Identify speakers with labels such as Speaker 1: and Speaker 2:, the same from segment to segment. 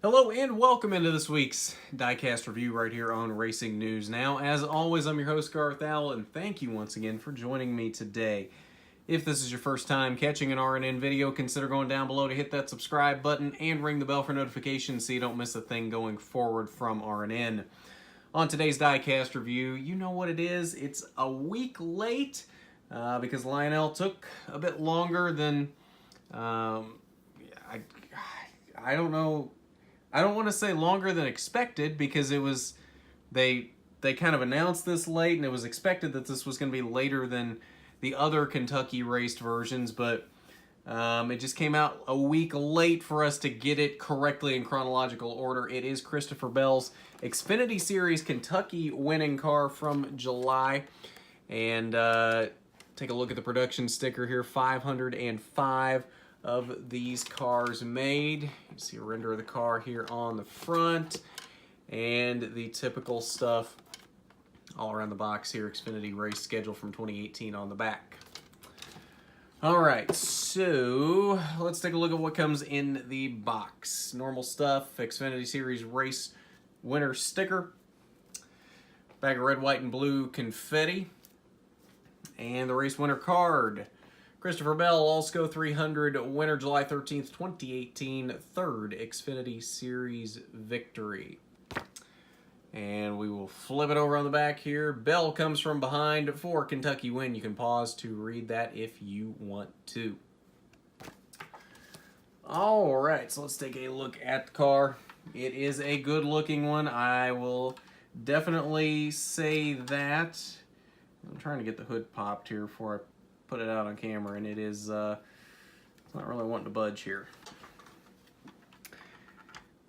Speaker 1: Hello and welcome into this week's Diecast review right here on Racing News Now. As always, I'm your host Garth Al, and thank you once again for joining me today. If this is your first time catching an RNN video, consider going down below to hit that subscribe button and ring the bell for notifications so you don't miss a thing going forward from RNN. On today's Diecast review, you know what it is. It's a week late because Lionel took a bit longer than, I don't know. I don't want to say longer than expected because it was, they kind of announced this late and it was expected that this was going to be later than the other Kentucky raced versions, but it just came out a week late for us to get it correctly in chronological order. It is Christopher Bell's Xfinity Series Kentucky winning car from July. And take a look at the production sticker here, 505 of these cars made. You see a render of the car here on the front and the typical stuff all around the box here. Xfinity race schedule from 2018 on the back. All right, so let's take a look at what comes in the box. Normal stuff, Xfinity Series race winner sticker, bag of red, white, and blue confetti, and the race winner card. Christopher Bell, Allsco 300 winner, July 13th, 2018, third Xfinity Series victory. And we will flip it over on the back here. Bell comes from behind for Kentucky win. You can pause to read that if you want to. All right, so let's take a look at the car. It is a good looking one. I will definitely say that. I'm trying to get the hood popped here before I put it out on camera, and it is not really wanting to budge here.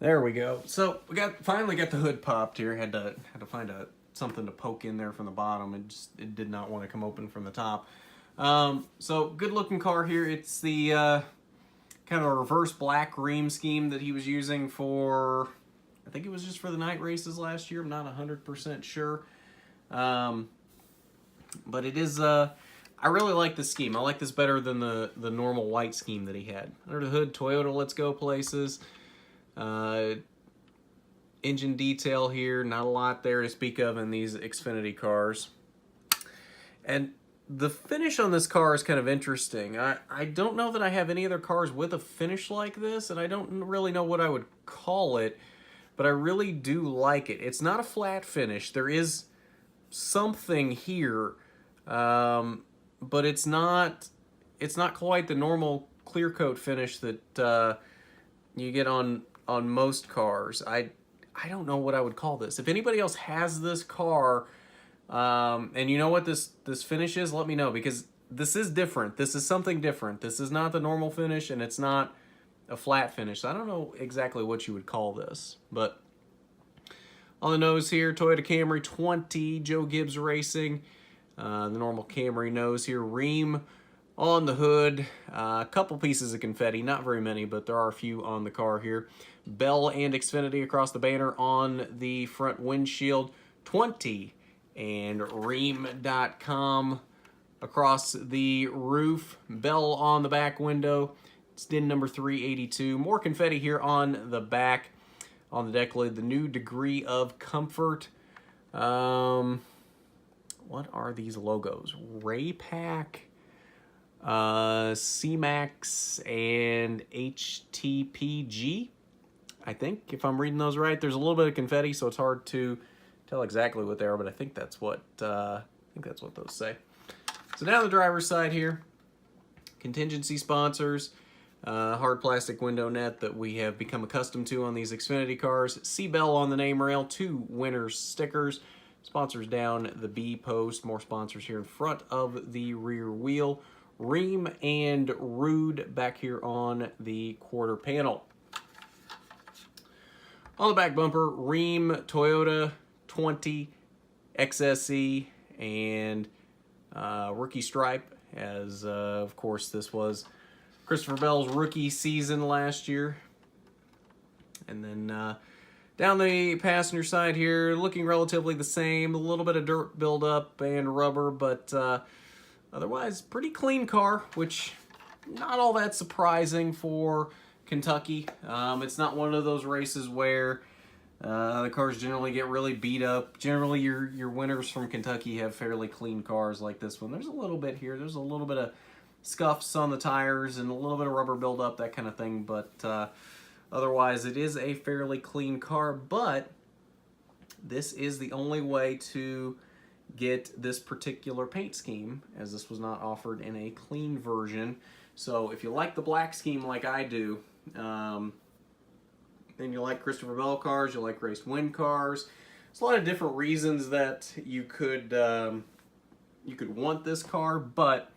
Speaker 1: There we go. So we finally got the hood popped here. Had to find something to poke in there from the bottom. It did not want to come open from the top. So good looking car here. It's the kind of a reverse black Rheem scheme that he was using for, I think it was just for the night races last year. I'm not 100% sure. But it is I really like this scheme. I like this better than the normal white scheme that he had. Under the hood, Toyota Let's Go places. Engine detail here, not a lot there to speak of in these Xfinity cars. And the finish on this car is kind of interesting. I don't know that I have any other cars with a finish like this, and I don't really know what I would call it, but I really do like it. It's not a flat finish. There is something here, but it's not quite the normal clear coat finish that you get on most cars. I don't know what I would call this. If anybody else has this car and you know what this finish is, let me know, because this is different. This is something different. This is not the normal finish, and it's not a flat finish. So I don't know exactly what you would call this, but on the nose here, Toyota Camry 20, Joe Gibbs Racing. The normal Camry nose here. Rheem on the hood. A couple pieces of confetti, not very many, but there are a few on the car here. Bell and Xfinity across the banner on the front windshield. 20 and Rheem.com across the roof. Bell on the back window. It's DIN number 382. More confetti here on the back. On the deck lid, the new degree of comfort. What are these logos? Raypack, C-Max, and HTPG, I think, if I'm reading those right. There's a little bit of confetti, so it's hard to tell exactly what they are, but I think that's what those say. So down the driver's side here, contingency sponsors, hard plastic window net that we have become accustomed to on these Xfinity cars. C-Bell on the name rail, 2 winners stickers. Sponsors down the B post. More sponsors here in front of the rear wheel. Rheem and Rude back here on the quarter panel. On the back bumper, Rheem, Toyota, 20, XSE, and rookie stripe, as of course this was Christopher Bell's rookie season last year. And then down the passenger side here, looking relatively the same. A little bit of dirt buildup and rubber, but otherwise pretty clean car, which not all that surprising for Kentucky. It's not one of those races where the cars generally get really beat up. Generally, your winners from Kentucky have fairly clean cars like this one. There's a little bit here. There's a little bit of scuffs on the tires and a little bit of rubber buildup, that kind of thing. But otherwise, it is a fairly clean car. But this is the only way to get this particular paint scheme, as this was not offered in a clean version. So if you like the black scheme like I do, then you like Christopher Bell cars, you like Race Win cars. There's a lot of different reasons that you could want this car, but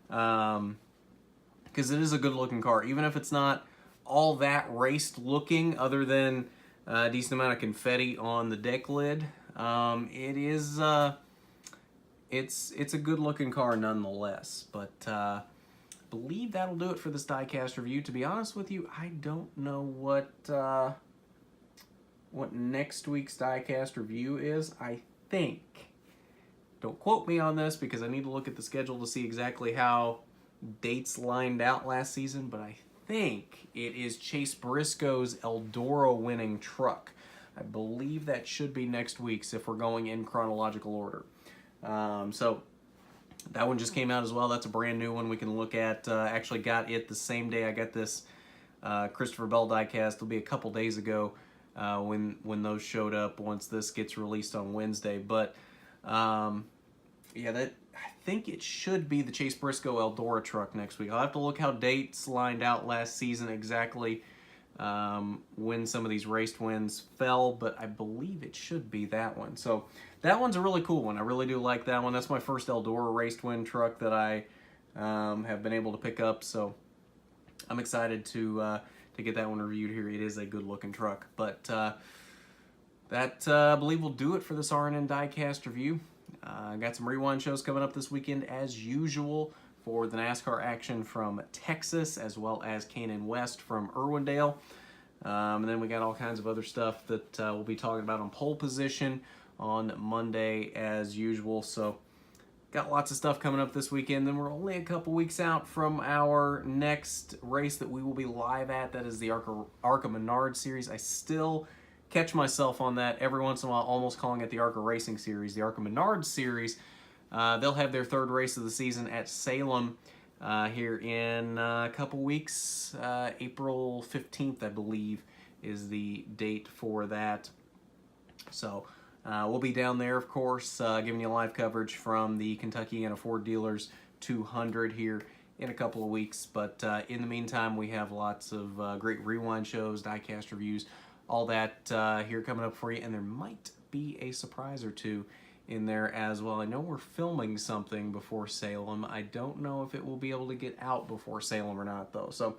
Speaker 1: because it is a good looking car, even if it's not all that raced looking, other than a decent amount of confetti on the deck lid. It is it's a good looking car nonetheless. But I believe that'll do it for this diecast review. To be honest with you, I don't know what next week's diecast review is. I think, don't quote me on this because I need to look at the schedule to see exactly how dates lined out last season, but I think it is Chase Briscoe's Eldora winning truck. I believe that should be next week's if we're going in chronological order. So that one just came out as well. That's a brand new one we can look at. Actually got it the same day I got this Christopher Bell diecast. It'll be a couple days ago when those showed up once this gets released on Wednesday. But yeah, that I think it should be the Chase Briscoe Eldora truck next week. I'll have to look how dates lined out last season exactly when some of these raced wins fell, but I believe it should be that one. So that one's a really cool one. I really do like that one. That's my first Eldora raced win truck that I have been able to pick up, so I'm excited to get that one reviewed here. It is a good looking truck. But that I believe will do it for this RNN diecast review. Got some rewind shows coming up this weekend as usual for the NASCAR action from Texas, as well as Canyon West from Irwindale. And then we got all kinds of other stuff that we'll be talking about on pole position on Monday as usual. So got lots of stuff coming up this weekend. Then we're only a couple weeks out from our next race that we will be live at. That is the ARCA Menard Series. I still catch myself on that every once in a while, almost calling it the ARCA Racing Series. The ARCA Menard Series, they'll have their third race of the season at Salem here in a couple weeks. April 15th, I believe, is the date for that. So we'll be down there, of course, giving you live coverage from the Kentucky and Ford Dealers 200 here in a couple of weeks. But in the meantime, we have lots of great rewind shows, diecast reviews, all that here coming up for you, and there might be a surprise or two in there as well. I know we're filming something before Salem. I don't know if it will be able to get out before Salem or not, though. So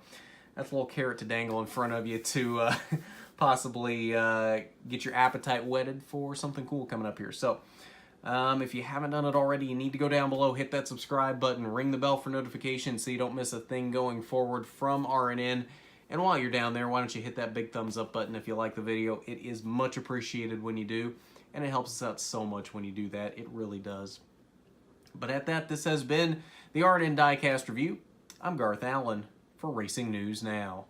Speaker 1: that's a little carrot to dangle in front of you to possibly get your appetite whetted for something cool coming up here. So if you haven't done it already, you need to go down below, hit that subscribe button, ring the bell for notifications so you don't miss a thing going forward from RNN. And while you're down there, why don't you hit that big thumbs up button if you like the video. It is much appreciated when you do, and it helps us out so much when you do that. It really does. But at that, this has been the RNN Diecast Review. I'm Garth Allen for Racing News Now.